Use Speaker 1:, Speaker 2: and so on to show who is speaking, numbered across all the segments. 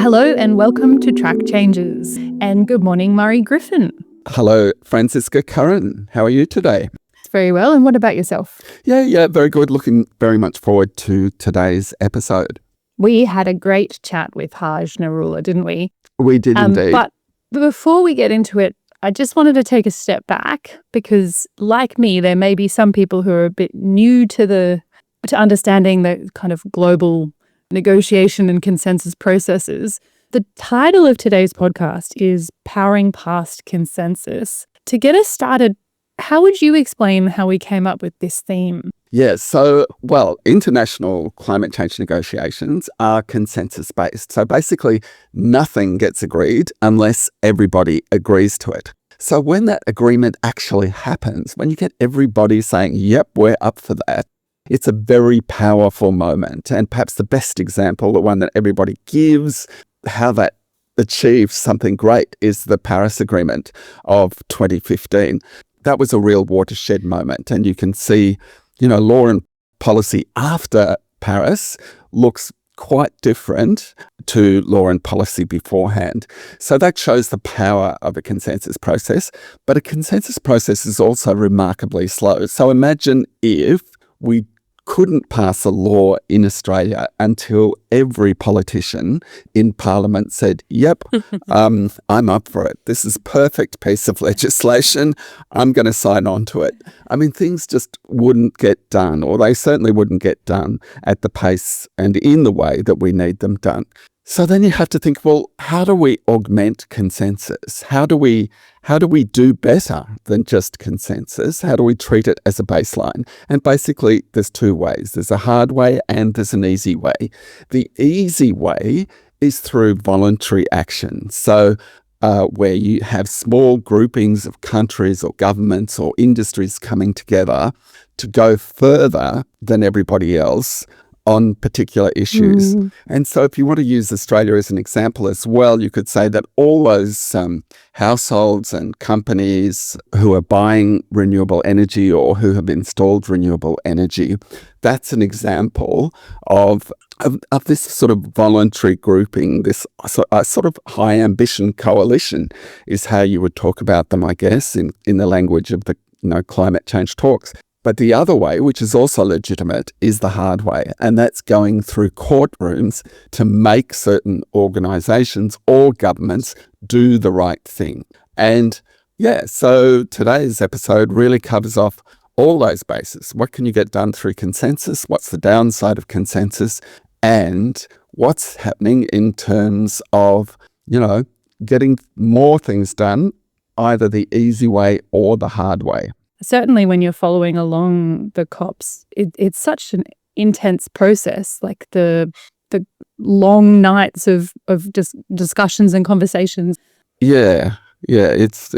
Speaker 1: Hello and welcome to Track Changes. And good morning, Murray Griffin.
Speaker 2: Hello, Francisca Curran. How are you today?
Speaker 1: Very well. And what about yourself?
Speaker 2: Yeah, very good. Looking very much forward to today's episode.
Speaker 1: We had a great chat with Harj Narulla, didn't we?
Speaker 2: We did indeed.
Speaker 1: But before we get into it, I just wanted to take a step back because, like me, there may be some people who are a bit new to understanding the kind of global negotiation and consensus processes. The title of today's podcast is Powering Past Consensus. To get us started, how would you explain how we came up with this theme?
Speaker 2: Yeah, international climate change negotiations are consensus-based. So basically, nothing gets agreed unless everybody agrees to it. So when that agreement actually happens, when you get everybody saying, yep, we're up for that, it's a very powerful moment. And perhaps the best example, the one that everybody gives, how that achieves something great, is the Paris Agreement of 2015. That was a real watershed moment. And you can see, law and policy after Paris looks quite different to law and policy beforehand. So that shows the power of a consensus process. But a consensus process is also remarkably slow. So imagine if we couldn't pass a law in Australia until every politician in Parliament said, yep, I'm up for it. This is a perfect piece of legislation. I'm going to sign on to it. I mean, things just wouldn't get done, or they certainly wouldn't get done at the pace and in the way that we need them done. So then you have to think, well, how do we augment consensus? How do we do better than just consensus? How do we treat it as a baseline? And basically, there's two ways. There's a hard way and there's an easy way. The easy way is through voluntary action. So where you have small groupings of countries or governments or industries coming together to go further than everybody else on particular issues. And so if you want to use Australia as an example as well, you could say that all those households and companies who are buying renewable energy or who have installed renewable energy, that's an example of this sort of voluntary grouping, this sort of high ambition coalition is how you would talk about them, I guess, in the language of the climate change talks. But the other way, which is also legitimate, is the hard way. And that's going through courtrooms to make certain organisations or governments do the right thing. And so today's episode really covers off all those bases. What can you get done through consensus? What's the downside of consensus? And what's happening in terms of, getting more things done, either the easy way or the hhard way.
Speaker 1: Certainly when you're following along the COPs, it's such an intense process, like the long nights of discussions and conversations.
Speaker 2: Yeah, it's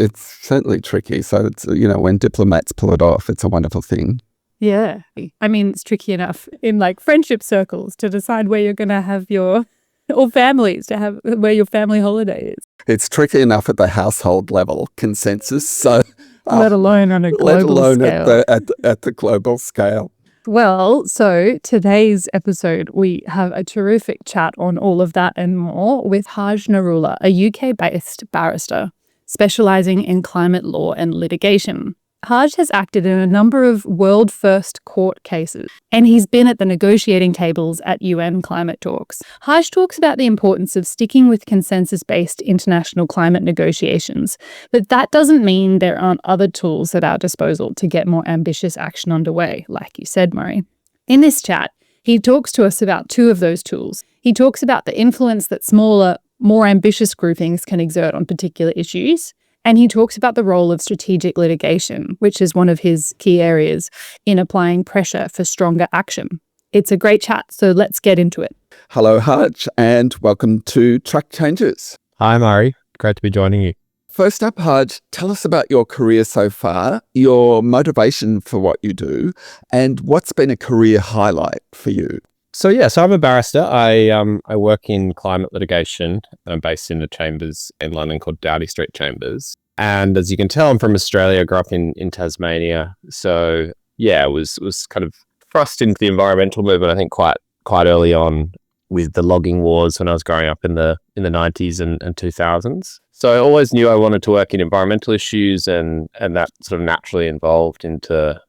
Speaker 2: certainly tricky. So it's, when diplomats pull it off, it's a wonderful thing.
Speaker 1: Yeah. I mean, it's tricky enough in like friendship circles to decide where you're going to have or families to have where your family holiday is.
Speaker 2: It's tricky enough at the household level consensus. So
Speaker 1: let alone on a global scale.
Speaker 2: At the global scale.
Speaker 1: Well, so today's episode, we have a terrific chat on all of that and more with Harj Narulla, a UK-based barrister specialising in climate law and litigation. Harj has acted in a number of world-first court cases, and he's been at the negotiating tables at UN climate talks. Harj talks about the importance of sticking with consensus-based international climate negotiations, but that doesn't mean there aren't other tools at our disposal to get more ambitious action underway, like you said, Murray. In this chat, he talks to us about two of those tools. He talks about the influence that smaller, more ambitious groupings can exert on particular issues, and he talks about the role of strategic litigation, which is one of his key areas in applying pressure for stronger action. It's a great chat, so let's get into it.
Speaker 2: Hello, Harj, and welcome to Track Changes.
Speaker 3: Hi, Murray. Great to be joining you.
Speaker 2: First up, Harj, tell us about your career so far, your motivation for what you do, and what's been a career highlight for you.
Speaker 3: So I'm a barrister. I work in climate litigation. I'm based in the chambers in London called Doughty Street Chambers. And as you can tell, I'm from Australia. I grew up in Tasmania. So was kind of thrust into the environmental movement, I think, quite early on with the logging wars when I was growing up in the in the 90s and 2000s. So I always knew I wanted to work in environmental issues, and that sort of naturally evolved into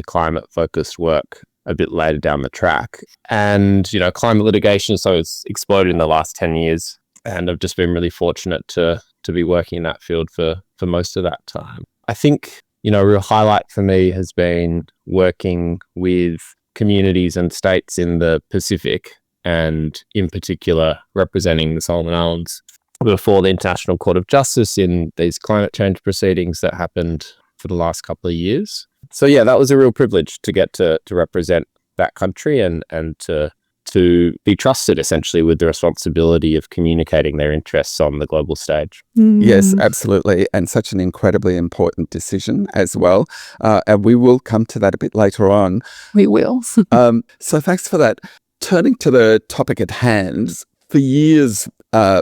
Speaker 3: climate-focused work a bit later down the track. And, climate litigation, so it's exploded in the last 10 years. And I've just been really fortunate to be working in that field for most of that time. I think, a real highlight for me has been working with communities and states in the Pacific, and in particular representing the Solomon Islands before the International Court of Justice in these climate change proceedings that happened for the last couple of years. So yeah, that was a real privilege to get to represent that country and to be trusted essentially with the responsibility of communicating their interests on the global stage.
Speaker 2: Yes, absolutely. And such an incredibly important decision as well. And we will come to that a bit later on.
Speaker 1: We will.
Speaker 2: So thanks for that. Turning to the topic at hand, for years,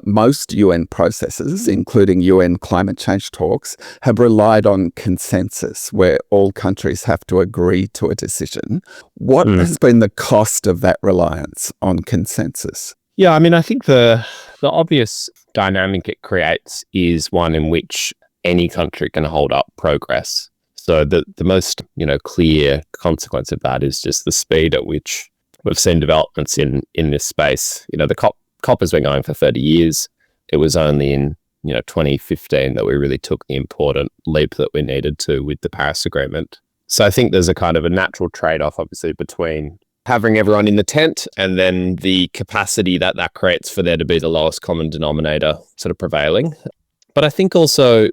Speaker 2: most UN processes, including UN climate change talks, have relied on consensus, where all countries have to agree to a decision. What has been the cost of that reliance on consensus?
Speaker 3: Yeah, I think the obvious dynamic it creates is one in which any country can hold up progress. So the most clear consequence of that is just the speed at which we've seen developments in this space. The COP has been going for 30 years. It was only in 2015 that we really took the important leap that we needed to with the Paris Agreement. So I think there's a kind of a natural trade-off, obviously, between having everyone in the tent and then the capacity that creates for there to be the lowest common denominator sort of prevailing. But I think also,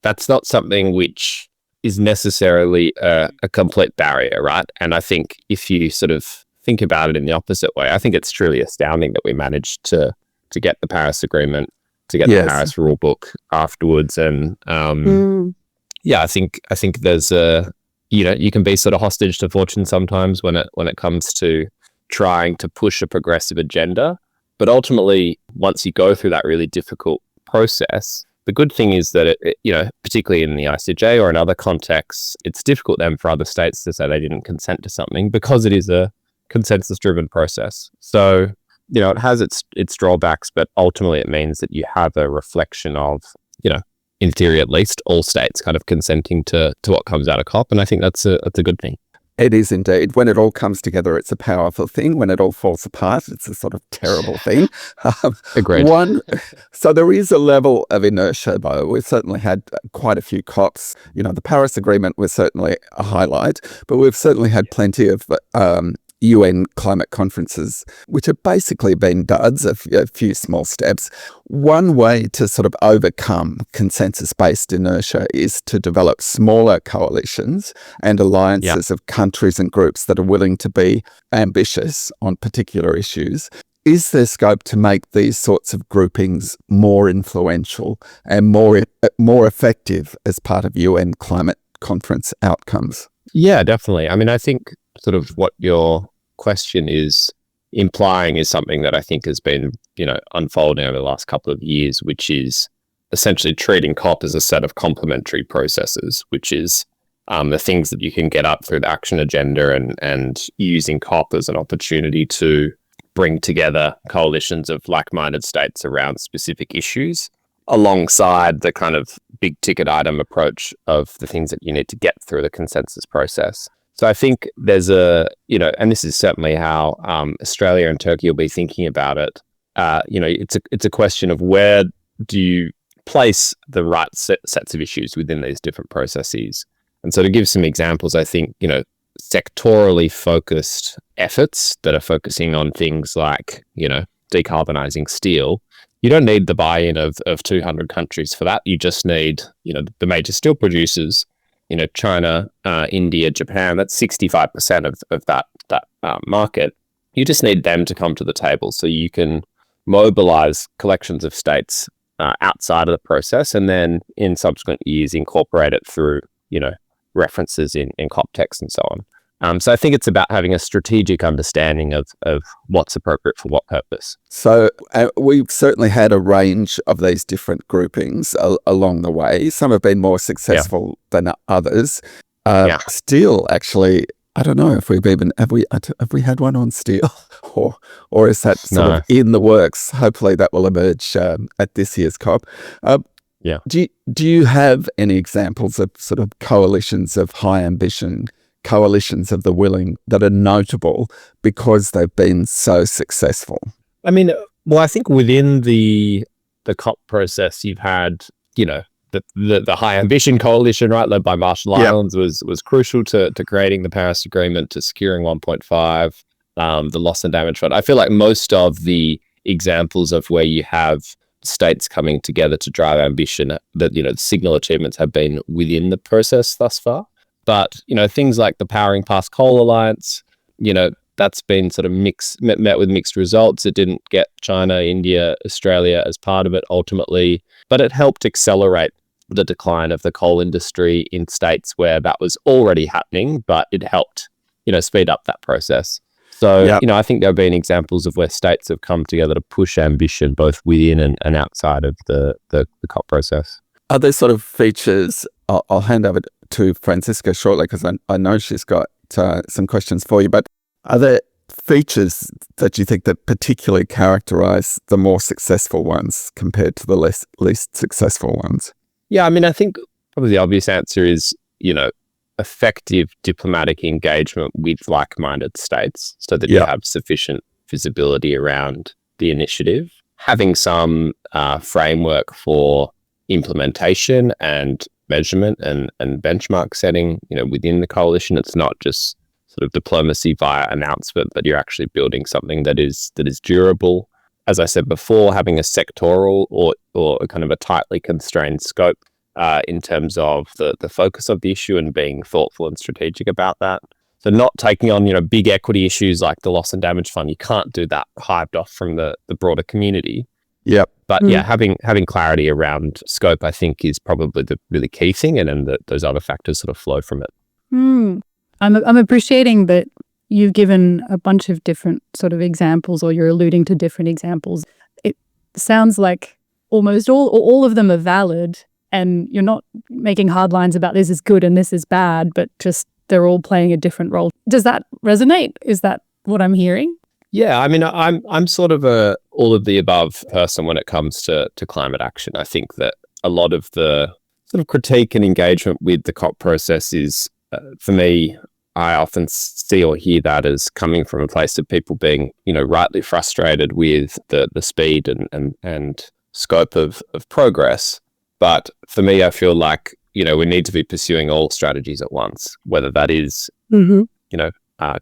Speaker 3: that's not something which is necessarily a complete barrier, right? And I think if you sort of think about it in the opposite way, I think it's truly astounding that we managed to get the Paris Agreement, to get the Paris Rule Book afterwards. And I think there's you can be sort of hostage to fortune sometimes when it comes to trying to push a progressive agenda. But ultimately, once you go through that really difficult process, the good thing is that it particularly in the ICJ or in other contexts, it's difficult then for other states to say they didn't consent to something because it is a consensus-driven process. So, it has its drawbacks, but ultimately it means that you have a reflection of, in theory at least, all states kind of consenting to what comes out of COP, and I think that's a good thing.
Speaker 2: It is indeed. When it all comes together, it's a powerful thing. When it all falls apart, it's a sort of terrible thing.
Speaker 3: Agreed.
Speaker 2: So there is a level of inertia, though. We've certainly had quite a few COPs. The Paris Agreement was certainly a highlight, but we've certainly had plenty of UN climate conferences, which have basically been duds, a few small steps. One way to sort of overcome consensus-based inertia is to develop smaller coalitions and alliances of countries and groups that are willing to be ambitious on particular issues. Is there scope to make these sorts of groupings more influential and more effective as part of UN climate conference outcomes?
Speaker 3: Yeah, definitely. I think sort of what your question is implying is something that I think has been, unfolding over the last couple of years, which is essentially treating COP as a set of complementary processes, which is the things that you can get up through the action agenda and using COP as an opportunity to bring together coalitions of like-minded states around specific issues alongside the kind of big ticket item approach of the things that you need to get through the consensus process. So I think there's and this is certainly how Australia and Turkey will be thinking about it. It's a question of where do you place the right sets of issues within these different processes. And so to give some examples, I think, sectorally focused efforts that are focusing on things like, decarbonizing steel, you don't need the buy-in of 200 countries for that. You just need, the major steel producers, China, India, Japan, that's 65% of that market. You just need them to come to the table so you can mobilize collections of states outside of the process and then in subsequent years incorporate it through, references in COP text and so on. So I think it's about having a strategic understanding of what's appropriate for what purpose. So
Speaker 2: we've certainly had a range of these different groupings along the way. Some have been more successful than others. Steel actually I don't know if have we had one on steel, or is that sort
Speaker 3: No.
Speaker 2: of in the works? Hopefully that will emerge at this year's COP.
Speaker 3: Yeah.
Speaker 2: Do you have any examples of sort of coalitions of high ambition, coalitions of the willing that are notable because they've been so successful?
Speaker 3: I mean, well, I think within the COP process, you've had, the high ambition coalition, right, led by Marshall Islands, was crucial to creating the Paris Agreement, to securing 1.5, the loss and damage fund. I feel like most of the examples of where you have states coming together to drive ambition, that the signal achievements have been within the process thus far. But things like the Powering Past Coal Alliance, that's been sort of met with mixed results. It didn't get China, India, Australia as part of it ultimately, but it helped accelerate the decline of the coal industry in states where that was already happening, but it helped, speed up that process. So, I think there have been examples of where states have come together to push ambition both within and outside of the COP process.
Speaker 2: Are there sort of features? I'll hand over to Francisca shortly because I know she's got some questions for you, but are there features that you think that particularly characterize the more successful ones compared to the least successful ones?
Speaker 3: Yeah, I mean, I think probably the obvious answer is, effective diplomatic engagement with like-minded states so that you have sufficient visibility around the initiative. Having some framework for implementation and measurement and benchmark setting, within the coalition. It's not just sort of diplomacy via announcement, but you're actually building something that is durable. As I said before, having a sectoral or kind of a tightly constrained scope in terms of the focus of the issue and being thoughtful and strategic about that. So not taking on, big equity issues like the loss and damage fund. You can't do that hived off from the broader community.
Speaker 2: Yep.
Speaker 3: But having clarity around scope, I think, is probably the really key thing, and then those other factors sort of flow from it.
Speaker 1: I'm appreciating that you've given a bunch of different sort of examples, or you're alluding to different examples. It sounds like almost all of them are valid, and you're not making hard lines about this is good and this is bad, but just they're all playing a different role. Does that resonate? Is that what I'm hearing?
Speaker 3: Yeah, I mean, I'm sort of a all of the above person when it comes to climate action. I think that a lot of the sort of critique and engagement with the COP process is, for me, I often see or hear that as coming from a place of people being, rightly frustrated with the speed and scope of progress. But for me, I feel like, we need to be pursuing all strategies at once, whether that is,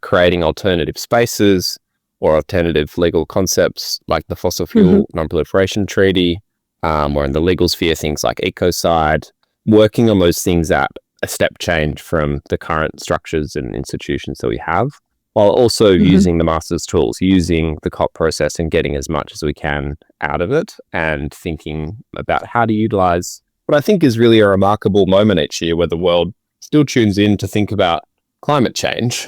Speaker 3: creating alternative spaces or alternative legal concepts like the Fossil Fuel Non-Proliferation Treaty, or in the legal sphere, things like ecocide, working on those things at a step change from the current structures and institutions that we have, while also using the master's tools, using the COP process and getting as much as we can out of it, and thinking about how to utilize what I think is really a remarkable moment each year where the world still tunes in to think about climate change.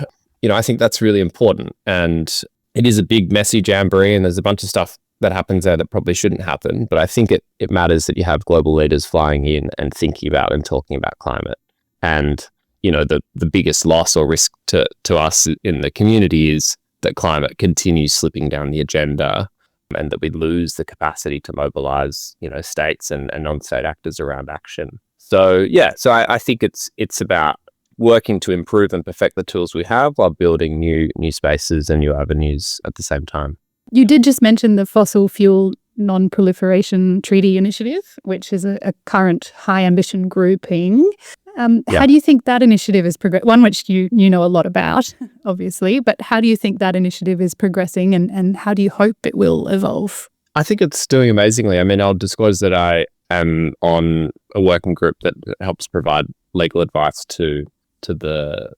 Speaker 3: I think that's really important. And it is a big, messy jamboree, and there's a bunch of stuff that happens there that probably shouldn't happen. But I think it matters that you have global leaders flying in and thinking about and talking about climate. And, the biggest loss or risk to us in the community is that climate continues slipping down the agenda, and that we lose the capacity to mobilize, states and non-state actors around action. So I think it's about working to improve and perfect the tools we have while building new spaces and new avenues at the same time.
Speaker 1: You did just mention the Fossil Fuel Non-Proliferation Treaty initiative, which is a current high ambition grouping. How do you think that initiative is progressing? One which you know a lot about, obviously, but how do you think that initiative is progressing, and how do you hope it will evolve?
Speaker 3: I think it's doing amazingly. I mean, I'll disclose that I am on a working group that helps provide legal advice to the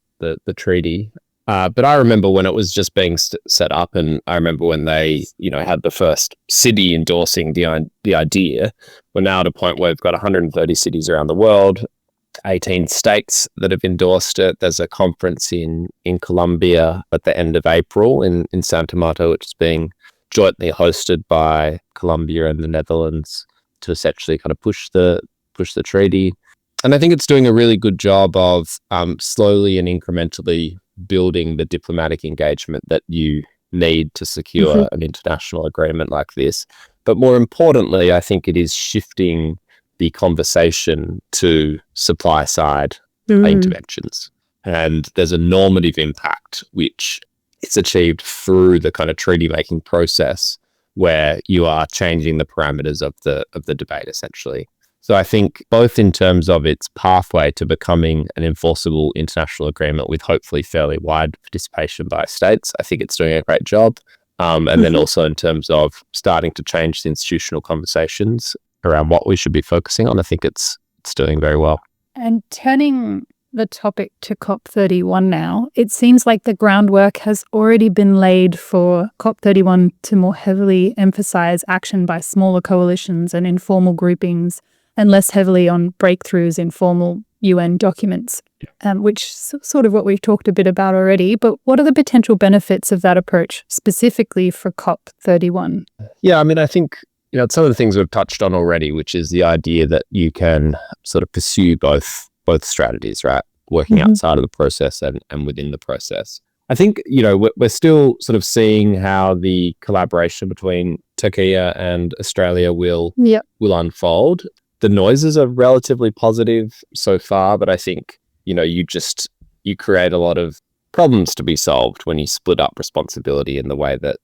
Speaker 3: treaty. But I remember when it was just being set up, and I remember when they, had the first city endorsing the idea. We're now at a point where we've got 130 cities around the world, 18 states that have endorsed it. There's a conference in Colombia at the end of April in Santa Marta, which is being jointly hosted by Colombia and the Netherlands to essentially kind of push the treaty. And I think it's doing a really good job of slowly and incrementally building the diplomatic engagement that you need to secure an international agreement like this. But more importantly, I think it is shifting the conversation to supply side interventions. And there's a normative impact which is achieved through the kind of treaty making process where you are changing the parameters of the debate essentially. So I think both in terms of its pathway to becoming an enforceable international agreement with hopefully fairly wide participation by states, I think it's doing a great job. And then also in terms of starting to change the institutional conversations around what we should be focusing on, I think it's doing very well.
Speaker 1: And turning the topic to COP31 now, it seems like the groundwork has already been laid for COP31 to more heavily emphasize action by smaller coalitions and informal groupings and less heavily on breakthroughs in formal UN documents, which is sort of what we've talked a bit about already. But what are the potential benefits of that approach specifically for COP31?
Speaker 3: Yeah, I mean, I think some of the things we've touched on already, which is the idea that you can sort of pursue both strategies, right? Working outside of the process and within the process. I think, we're still sort of seeing how the collaboration between Turkey and Australia will unfold. The noises are relatively positive so far, but I think, you create a lot of problems to be solved when you split up responsibility in the way that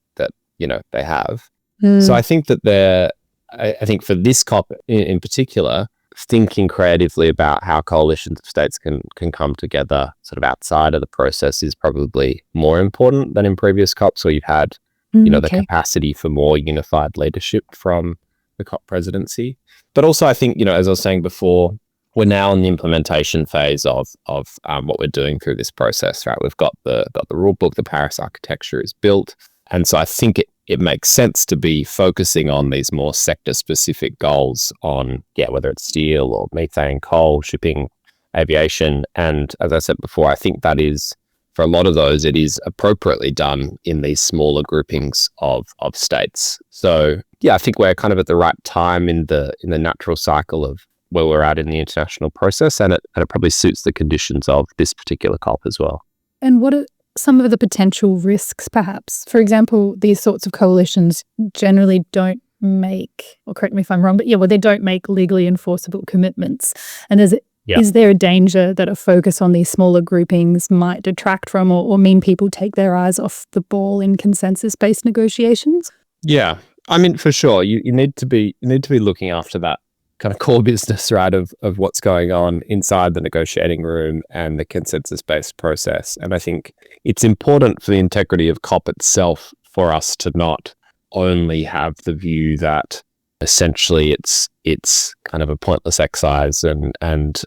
Speaker 3: they have. So I think that I think for this COP in particular, thinking creatively about how coalitions of states can come together sort of outside of the process is probably more important than in previous COPs where you've had, the capacity for more unified leadership from the COP presidency. But also I think, as I was saying before, we're now in the implementation phase of what we're doing through this process, right? We've got the rule book, the Paris architecture is built. And so I think it makes sense to be focusing on these more sector-specific goals on, whether it's steel or methane, coal, shipping, aviation. And as I said before, I think that is, for a lot of those, it is appropriately done in these smaller groupings of states. So, I think we're kind of at the right time in the natural cycle of where we're at in the international process, and it probably suits the conditions of this particular COP as well.
Speaker 1: And what are some of the potential risks, perhaps? For example, these sorts of coalitions generally don't make, or correct me if I'm wrong, but they don't make legally enforceable commitments. And is there a danger that a focus on these smaller groupings might detract from or mean people take their eyes off the ball in consensus-based negotiations?
Speaker 3: Yeah, I mean, for sure, you need to be looking after that kind of core business, right, of what's going on inside the negotiating room and the consensus-based process. And I think it's important for the integrity of COP itself for us to not only have the view that essentially it's kind of a pointless exercise and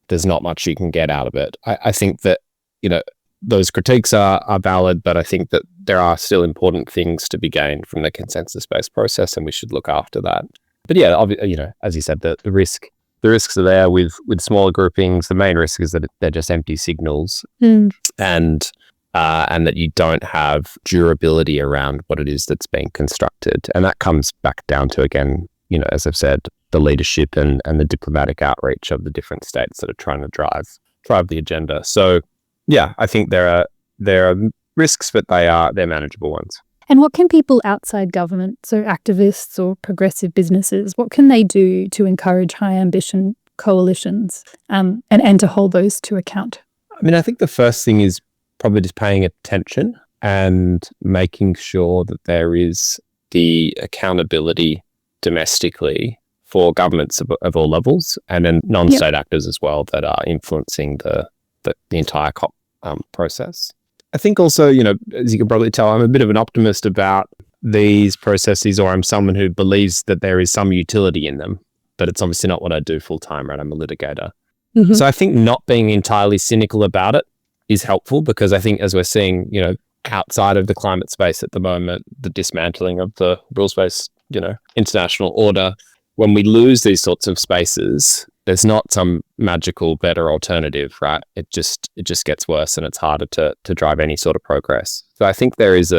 Speaker 3: there's not much you can get out of it. I think that, those critiques are valid, but I think that there are still important things to be gained from the consensus-based process, and we should look after that. But as you said, the risks are there with smaller groupings. The main risk is that they're just empty signals, and that you don't have durability around what it is that's being constructed. And that comes back down to, again, as I've said, the leadership and the diplomatic outreach of the different states that are trying to drive the agenda. So, I think there are risks, but they're manageable ones.
Speaker 1: And what can people outside government, so activists or progressive businesses, what can they do to encourage high ambition coalitions and to hold those to account?
Speaker 3: I mean, I think the first thing is probably just paying attention and making sure that there is the accountability domestically for governments of all levels, and then non-state actors as well that are influencing the entire COP process. I think also, as you can probably tell, I'm a bit of an optimist about these processes, or I'm someone who believes that there is some utility in them, but it's obviously not what I do full time, right? I'm a litigator. So I think not being entirely cynical about it is helpful, because I think as we're seeing, outside of the climate space at the moment, the dismantling of the rules-based, international order, when we lose these sorts of spaces, there's not some magical better alternative, right? It just gets worse, and it's harder to drive any sort of progress. So I think there is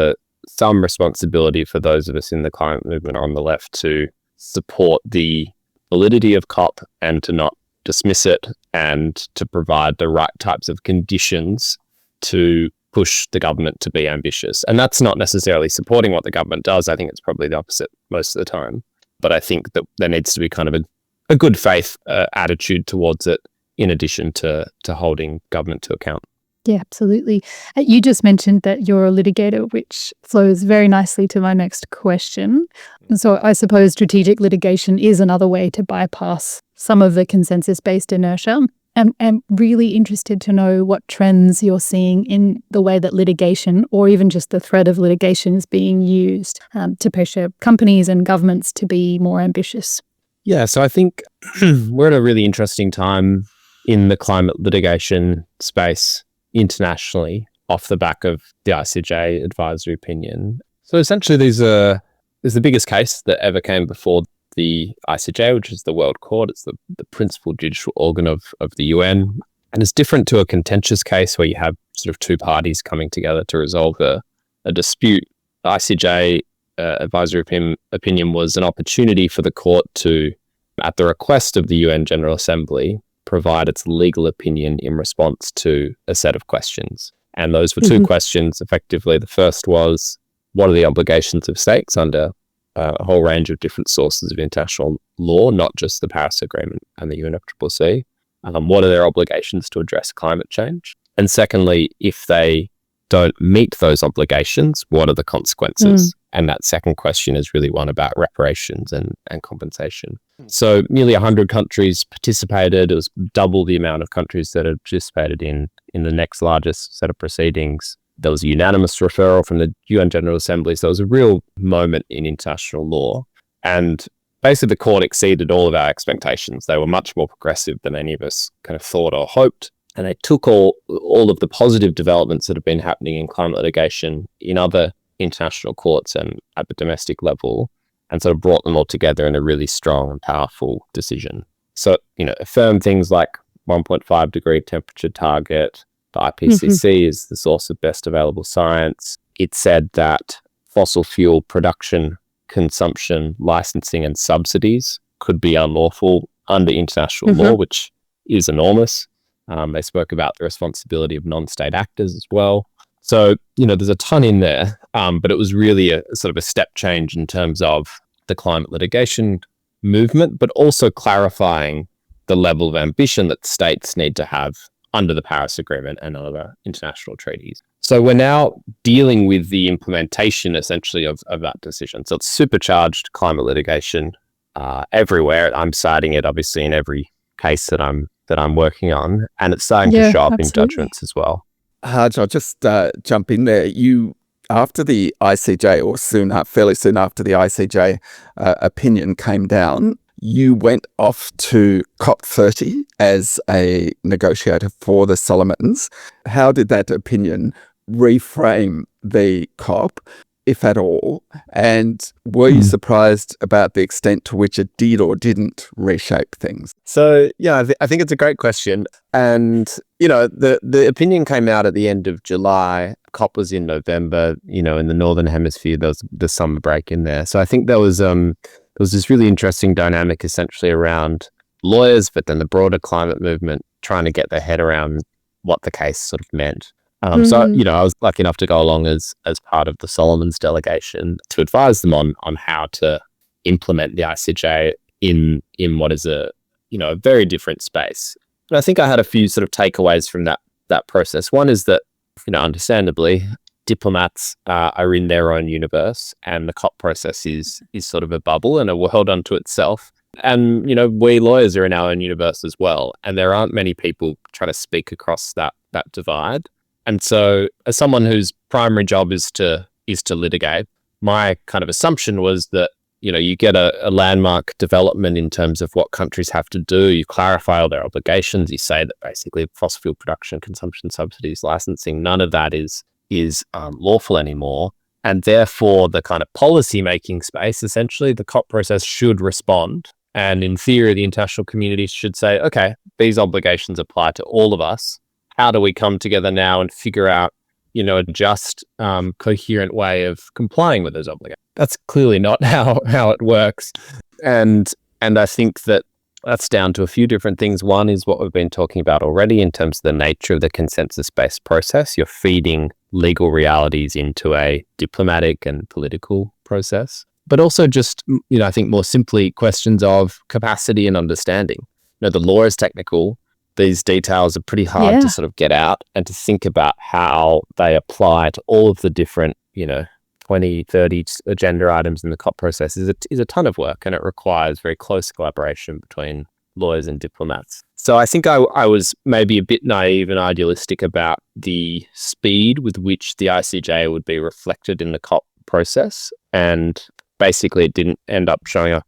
Speaker 3: some responsibility for those of us in the climate movement on the left to support the validity of COP and to not dismiss it, and to provide the right types of conditions to push the government to be ambitious. And that's not necessarily supporting what the government does. I think it's probably the opposite most of the time. But I think that there needs to be kind of a good faith attitude towards it, in addition to holding government to account.
Speaker 1: Yeah, absolutely. You just mentioned that you're a litigator, which flows very nicely to my next question. So I suppose strategic litigation is another way to bypass some of the consensus-based inertia. And I'm really interested to know what trends you're seeing in the way that litigation, or even just the threat of litigation, is being used to pressure companies and governments to be more ambitious.
Speaker 3: Yeah, so I think we're at a really interesting time in the climate litigation space internationally, off the back of the ICJ advisory opinion. So essentially, there's the biggest case that ever came before the ICJ, which is the World Court. It's the principal judicial organ of the UN. And it's different to a contentious case where you have sort of two parties coming together to resolve a dispute. The ICJ advisory opinion was an opportunity for the court to, at the request of the UN General Assembly, provide its legal opinion in response to a set of questions. And those were two questions, effectively. The first was, what are the obligations of states under a whole range of different sources of international law, not just the Paris Agreement and the UNFCCC? What are their obligations to address climate change? And secondly, if they don't meet those obligations, what are the consequences? And that second question is really one about reparations and compensation. So nearly 100 countries participated. It was double the amount of countries that had participated in the next largest set of proceedings. There was a unanimous referral from the UN General Assembly. So it was a real moment in international law. And basically the court exceeded all of our expectations. They were much more progressive than any of us kind of thought or hoped. And they took all of the positive developments that have been happening in climate litigation in other international courts and at the domestic level, and sort of brought them all together in a really strong and powerful decision. So, affirmed things like 1.5 degree temperature target. The IPCC is the source of best available science. It said that fossil fuel production, consumption, licensing, and subsidies could be unlawful under international law, which is enormous. They spoke about the responsibility of non-state actors as well. So, there's a ton in there, but it was really a sort of a step change in terms of the climate litigation movement, but also clarifying the level of ambition that states need to have under the Paris Agreement and other international treaties. So we're now dealing with the implementation, essentially, of that decision. So it's supercharged climate litigation everywhere. I'm citing it, obviously, in every case that I'm working on, and it's starting to show up in judgments as well.
Speaker 2: Harj, I'll just jump in there. After the ICJ, or fairly soon after the ICJ opinion came down, you went off to COP30 as a negotiator for the Solomons. How did that opinion reframe the COP, if at all? And were you surprised about the extent to which it did or didn't reshape things?
Speaker 3: So, yeah, I think it's a great question. And, the opinion came out at the end of July. COP was in November. In the Northern Hemisphere, there was the summer break in there. So I think there was this really interesting dynamic essentially around lawyers, but then the broader climate movement trying to get their head around what the case sort of meant. So, I was lucky enough to go along as part of the Solomons delegation to advise them on how to implement the ICJ in what is a very different space. And I think I had a few sort of takeaways from that process. One is that, understandably, diplomats are in their own universe, and the COP process is sort of a bubble and a world unto itself. And, we lawyers are in our own universe as well. And there aren't many people trying to speak across that divide. And so as someone whose primary job is to litigate, my kind of assumption was that, you get a landmark development in terms of what countries have to do. You clarify all their obligations. You say that basically fossil fuel production, consumption, subsidies, licensing, none of that is lawful anymore. And therefore, the kind of policy-making space, essentially, the COP process should respond. And in theory, the international community should say, okay, these obligations apply to all of us. How do we come together now and figure out, a just, coherent way of complying with those obligations? That's clearly not how it works. And I think that, That's down to a few different things. One is what we've been talking about already in terms of the nature of the consensus-based process. You're feeding legal realities into a diplomatic and political process, but also just, I think more simply questions of capacity and understanding. The law is technical. These details are pretty hard to sort of get out and to think about how they apply to all of the different, 20, 30 agenda items in the COP process is a ton of work, and it requires very close collaboration between lawyers and diplomats. So I think I was maybe a bit naive and idealistic about the speed with which the ICJ would be reflected in the COP process, and basically it didn't end up showing up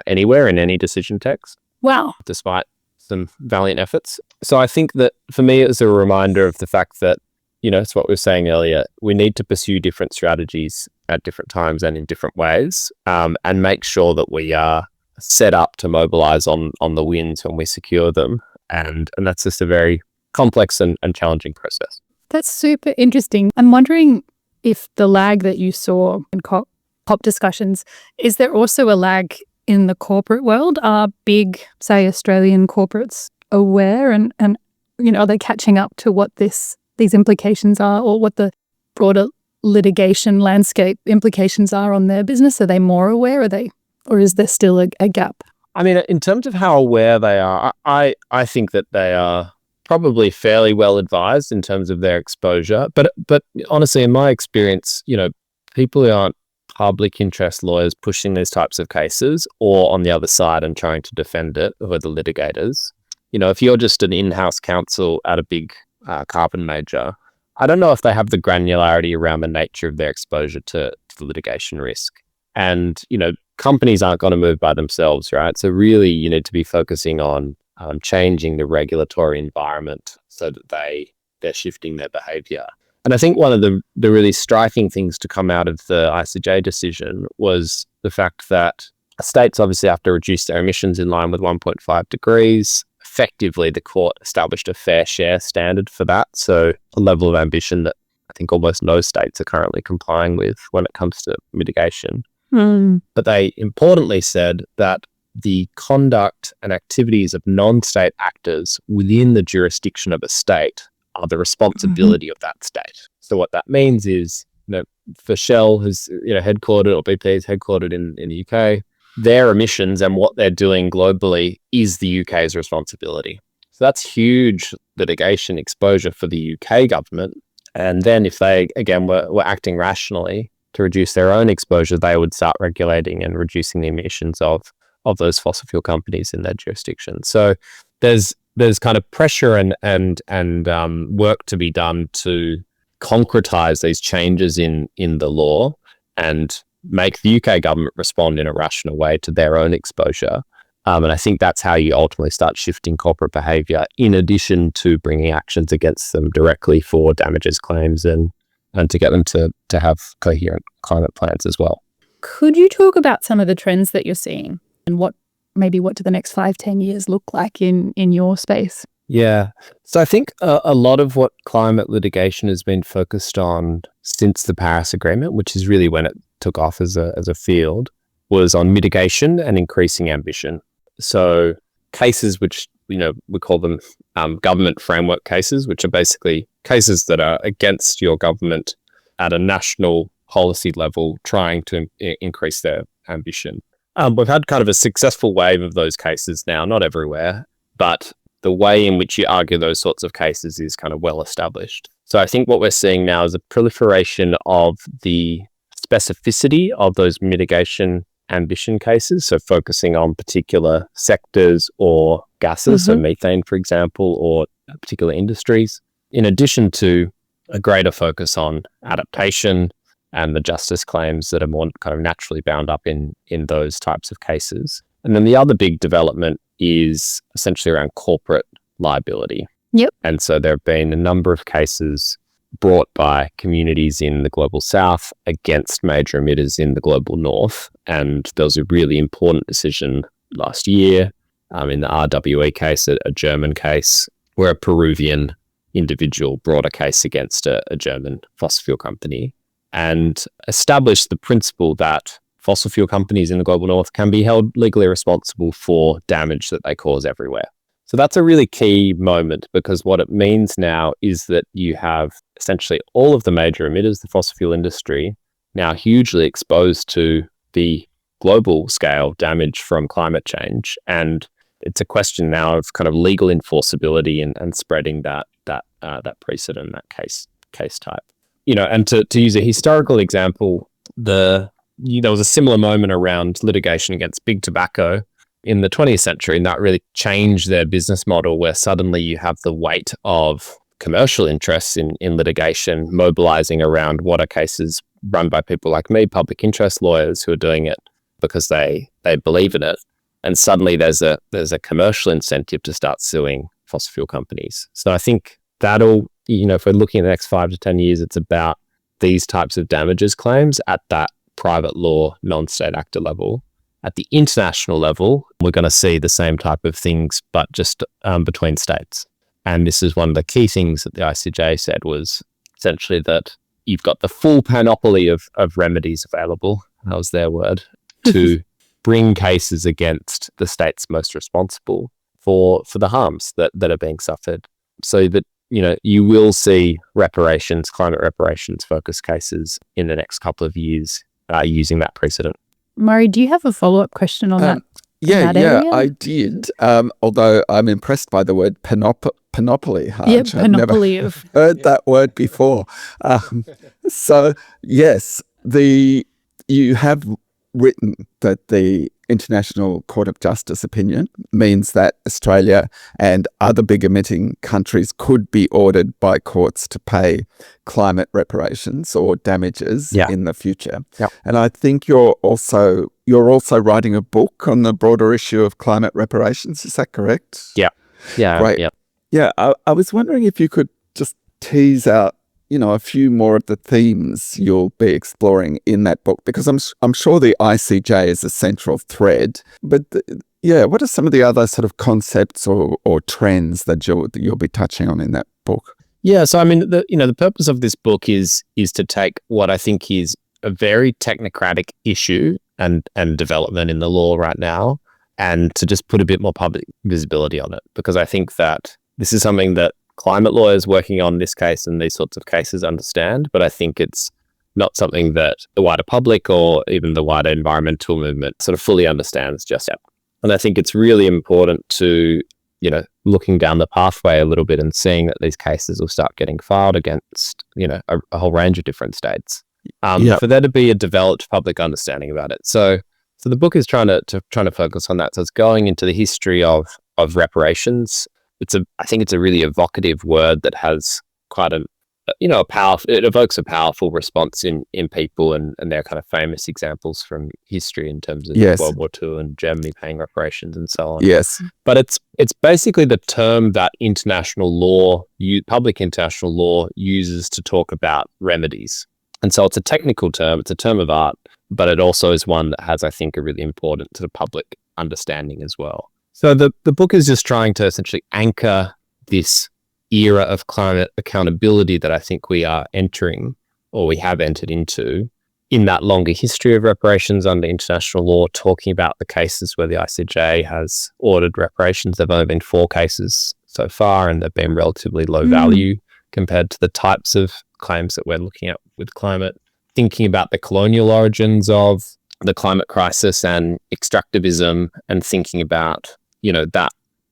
Speaker 3: anywhere in any decision text.
Speaker 1: Wow.
Speaker 3: Despite some valiant efforts. So I think that for me, it was a reminder of the fact that, it's what we were saying earlier, we need to pursue different strategies at different times and in different ways, and make sure that we are set up to mobilize on the wins when we secure them. And that's just a very complex and challenging process.
Speaker 1: That's super interesting. I'm wondering if the lag that you saw in COP discussions, is there also a lag in the corporate world? Are big, say, Australian corporates aware and are they catching up to what these implications are, or what the broader litigation landscape implications are on their business? Are they more aware? Or is there still a gap?
Speaker 3: I mean, in terms of how aware they are, I think that they are probably fairly well advised in terms of their exposure. But honestly, in my experience, people who aren't public interest lawyers pushing these types of cases, or on the other side and trying to defend it, who are the litigators. If you're just an in-house counsel at a big carbon major, I don't know if they have the granularity around the nature of their exposure to the litigation risk. And, companies aren't going to move by themselves, right? So really, you need to be focusing on changing the regulatory environment so that they're shifting their behavior. And I think one of the really striking things to come out of the ICJ decision was the fact that states obviously have to reduce their emissions in line with 1.5 degrees. Effectively, the court established a fair share standard for that. So a level of ambition that I think almost no states are currently complying with when it comes to mitigation. But they importantly said that the conduct and activities of non-state actors within the jurisdiction of a state are the responsibility of that state. So what that means is, for Shell, who's headquartered, or BP is headquartered in the UK, their emissions and what they're doing globally is the UK's responsibility. So that's huge litigation exposure for the UK government. And then if they, again, were acting rationally to reduce their own exposure, they would start regulating and reducing the emissions of those fossil fuel companies in their jurisdiction. So there's kind of pressure and work to be done to concretize these changes in the law and make the UK government respond in a rational way to their own exposure. And I think that's how you ultimately start shifting corporate behavior, in addition to bringing actions against them directly for damages claims and to get them to have coherent climate plans as well.
Speaker 1: Could you talk about some of the trends that you're seeing, and what do the next 5-10 years look like in your space?
Speaker 3: Yeah. So I think a lot of what climate litigation has been focused on since the Paris Agreement, which is really when it took off as a field, was on mitigation and increasing ambition. So cases which, we call them government framework cases, which are basically cases that are against your government at a national policy level, trying to increase their ambition. We've had kind of a successful wave of those cases now, not everywhere, but the way in which you argue those sorts of cases is kind of well established. So I think what we're seeing now is a proliferation of the specificity of those mitigation ambition cases. So focusing on particular sectors or gases, so methane, for example, or particular industries, in addition to a greater focus on adaptation and the justice claims that are more kind of naturally bound up in those types of cases. And then the other big development is essentially around corporate liability.
Speaker 1: Yep.
Speaker 3: And so there have been a number of cases brought by communities in the global south against major emitters in the global north. And there was a really important decision last year in the RWE case, a German case, where a Peruvian individual brought a case against a German fossil fuel company and established the principle that fossil fuel companies in the global north can be held legally responsible for damage that they cause everywhere. So that's a really key moment, because what it means now is that you have essentially all of the major emitters, the fossil fuel industry, now hugely exposed to the global scale damage from climate change. And it's a question now of kind of legal enforceability and spreading that precedent, that case type. And to use a historical example, there was a similar moment around litigation against big tobacco in the 20th century, and that really changed their business model, where suddenly you have the weight of commercial interests in litigation mobilizing around what are cases run by people like me, public interest lawyers, who are doing it because they believe in it. And suddenly there's a commercial incentive to start suing fossil fuel companies. So I think that'll, if we're looking at the next 5 to 10 years, it's about these types of damages claims at that private law, non-state actor level. At the international level, we're going to see the same type of things, but just between states. And this is one of the key things that the ICJ said, was essentially that you've got the full panoply of remedies available, that was their word, to bring cases against the states most responsible for the harms that are being suffered. So that, you will see reparations, climate reparations focused cases in the next couple of years using that precedent.
Speaker 1: Murray, do you have a follow-up question on that?
Speaker 2: Yeah,
Speaker 1: area?
Speaker 2: I did. Although I'm impressed by the word panoply. Harj.
Speaker 1: Yeah, panoply
Speaker 2: I've never heard that word before. So yes, you have written that the International Court of Justice opinion means that Australia and other big emitting countries could be ordered by courts to pay climate reparations or damages in the future.
Speaker 3: Yep.
Speaker 2: And I think you're also writing a book on the broader issue of climate reparations. Is that correct?
Speaker 3: Yeah.
Speaker 2: Great.
Speaker 3: Yeah.
Speaker 2: Yeah. I was wondering if you could just tease out a few more of the themes you'll be exploring in that book, because I'm sure the ICJ is a central thread. But what are some of the other sort of concepts or trends that you'll be touching on in that book?
Speaker 3: Yeah, so I mean, the purpose of this book is to take what I think is a very technocratic issue and development in the law right now, and to just put a bit more public visibility on it, because I think that this is something that climate lawyers working on this case and these sorts of cases understand, but I think it's not something that the wider public or even the wider environmental movement sort of fully understands just yet. And I think it's really important to, looking down the pathway a little bit and seeing that these cases will start getting filed against, a whole range of different states, for there to be a developed public understanding about it. So the book is trying to focus on that. So it's going into the history of reparations. I think it's a really evocative word that has quite it evokes a powerful response in people, and they're kind of famous examples from history in terms of World War II and Germany paying reparations and so on.
Speaker 2: Yes.
Speaker 3: But it's basically the term that international law, public international law, uses to talk about remedies. And so it's a technical term, it's a term of art, but it also is one that has, I think, a really important sort of public understanding as well. So the book is just trying to essentially anchor this era of climate accountability that I think we are entering, or we have entered into, in that longer history of reparations under international law, talking about the cases where the ICJ has ordered reparations. There have only been 4 cases so far, and they've been relatively low value compared to the types of claims that we're looking at with climate. Thinking about the colonial origins of the climate crisis and extractivism, and thinking about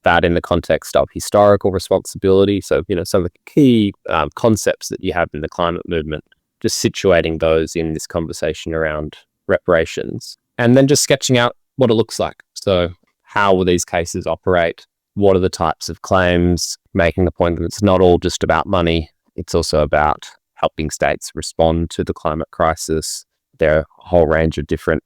Speaker 3: that in the context of historical responsibility. So, some of the key concepts that you have in the climate movement, just situating those in this conversation around reparations, and then just sketching out what it looks like. So how will these cases operate? What are the types of claims? Making the point that it's not all just about money. It's also about helping states respond to the climate crisis. There are a whole range of different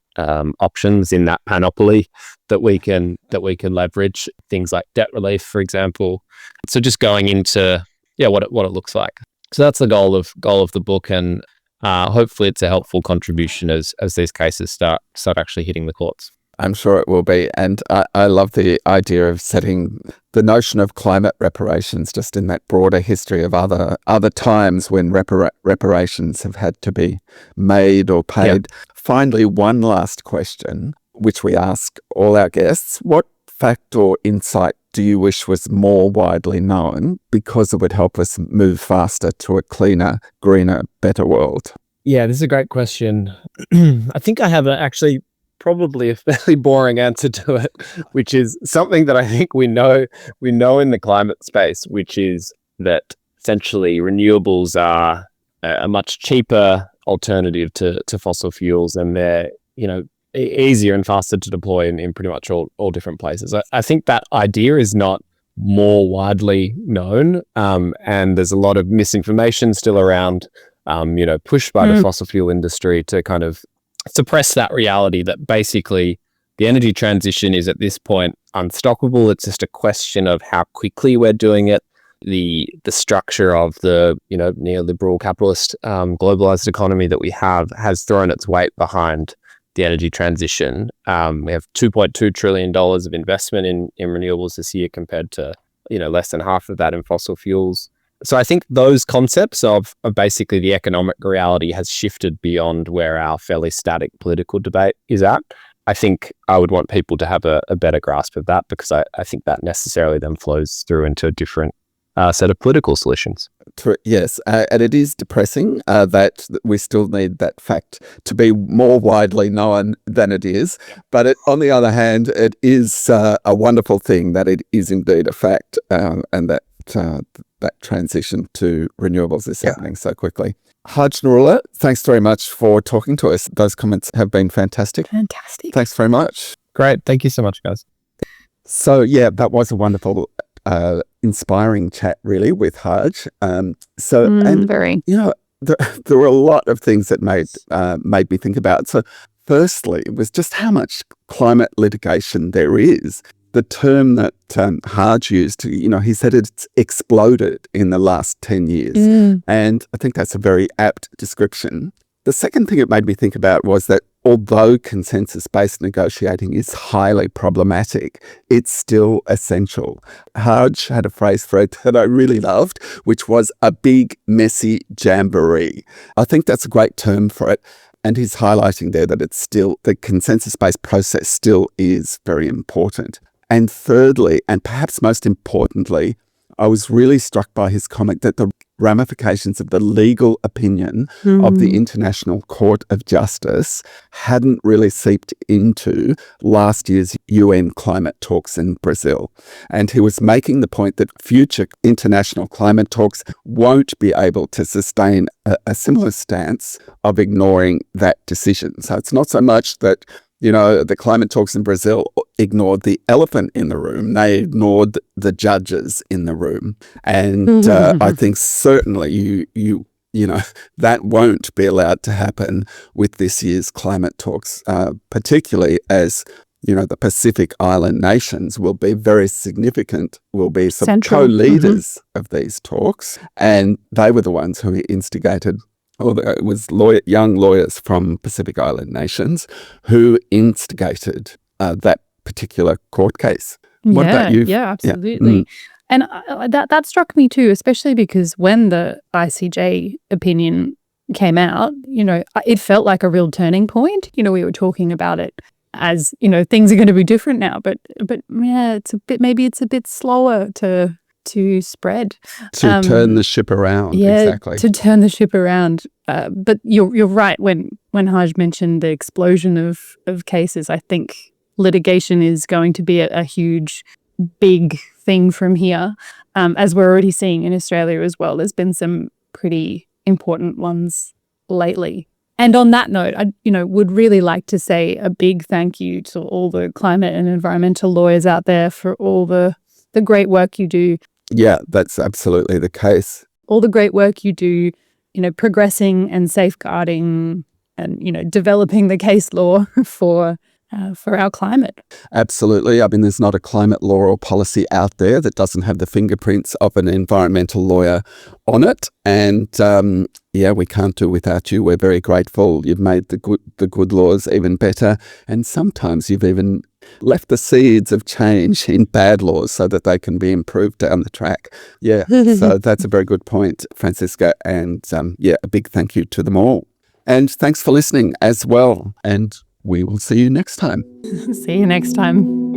Speaker 3: options in that panoply that we can leverage. Things like debt relief, for example. So just going into what it looks like. So that's the goal of the book, and hopefully it's a helpful contribution as these cases start actually hitting the courts.
Speaker 2: I'm sure it will be. And I love the idea of setting the notion of climate reparations just in that broader history of other times when reparations have had to be made or paid. Yeah. Finally, one last question, which we ask all our guests. What fact or insight do you wish was more widely known because it would help us move faster to a cleaner, greener, better world?
Speaker 3: Yeah, this is a great question. I think I have actually probably a fairly boring answer to it, which is something that I think we know in the climate space, which is that essentially renewables are a much cheaper alternative to fossil fuels, and they're, easier and faster to deploy in pretty much all different places. I think that idea is not more widely known, and there's a lot of misinformation still around, pushed by the fossil fuel industry to kind of suppress that reality that basically the energy transition is at this point unstoppable. It's just a question of how quickly we're doing it. The structure of the neoliberal capitalist globalized economy that we have has thrown its weight behind the energy transition. We have $2.2 trillion of investment in renewables this year compared to less than half of that in fossil fuels. So I think those concepts of basically the economic reality has shifted beyond where our fairly static political debate is at. I think I would want people to have a better grasp of that, because I think that necessarily then flows through into a different set of political solutions.
Speaker 2: Yes, and it is depressing that we still need that fact to be more widely known than it is. But on the other hand, it is a wonderful thing that it is indeed a fact, and that transition to renewables is happening so quickly. Harj Narulla, thanks very much for talking to us. Those comments have been fantastic.
Speaker 1: Fantastic.
Speaker 2: Thanks very much.
Speaker 3: Great. Thank you so much, guys.
Speaker 2: So, that was a wonderful, inspiring chat, really, with Harj.
Speaker 1: Very.
Speaker 2: There were a lot of things that made me think about. So, firstly, it was just how much climate litigation there is. The term that Harj used, he said it's exploded in the last 10 years. And I think that's a very apt description. The second thing it made me think about was that although consensus-based negotiating is highly problematic, it's still essential. Harj had a phrase for it that I really loved, which was a big, messy jamboree. I think that's a great term for it. And he's highlighting there that the consensus-based process still is very important. And thirdly, and perhaps most importantly, I was really struck by his comment that the ramifications of the legal opinion of the International Court of Justice hadn't really seeped into last year's UN climate talks in Brazil. And he was making the point that future international climate talks won't be able to sustain a similar stance of ignoring that decision. So it's not so much that the climate talks in Brazil ignored the elephant in the room. They ignored the judges in the room. And I think certainly that won't be allowed to happen with this year's climate talks, particularly as, the Pacific Island nations will be very significant, will be some co-leaders of these talks. And they were the ones who instigated, it was young lawyers from Pacific Island nations who instigated that particular court case. What about you?
Speaker 1: Yeah, absolutely. And that struck me too, especially because when the ICJ opinion came out, it felt like a real turning point. We were talking about it as, things are going to be different now, but yeah, maybe it's a bit slower to spread.
Speaker 2: To turn the ship around, exactly.
Speaker 1: To turn the ship around. But you're right when Harj mentioned the explosion of cases. I think litigation is going to be a huge, big thing from here, as we're already seeing in Australia as well. There's been some pretty important ones lately. And on that note, I would really like to say a big thank you to all the climate and environmental lawyers out there for all the great work you do.
Speaker 2: Yeah, that's absolutely the case.
Speaker 1: All the great work you do, progressing and safeguarding and, developing the case law for for our climate.
Speaker 2: Absolutely. I mean, there's not a climate law or policy out there that doesn't have the fingerprints of an environmental lawyer on it. And we can't do without you. We're very grateful. You've made the good laws even better. And sometimes you've even left the seeds of change in bad laws so that they can be improved down the track. Yeah, so that's a very good point, Francisca. And a big thank you to them all. And thanks for listening as well. And we will see you next time.
Speaker 1: See you next time.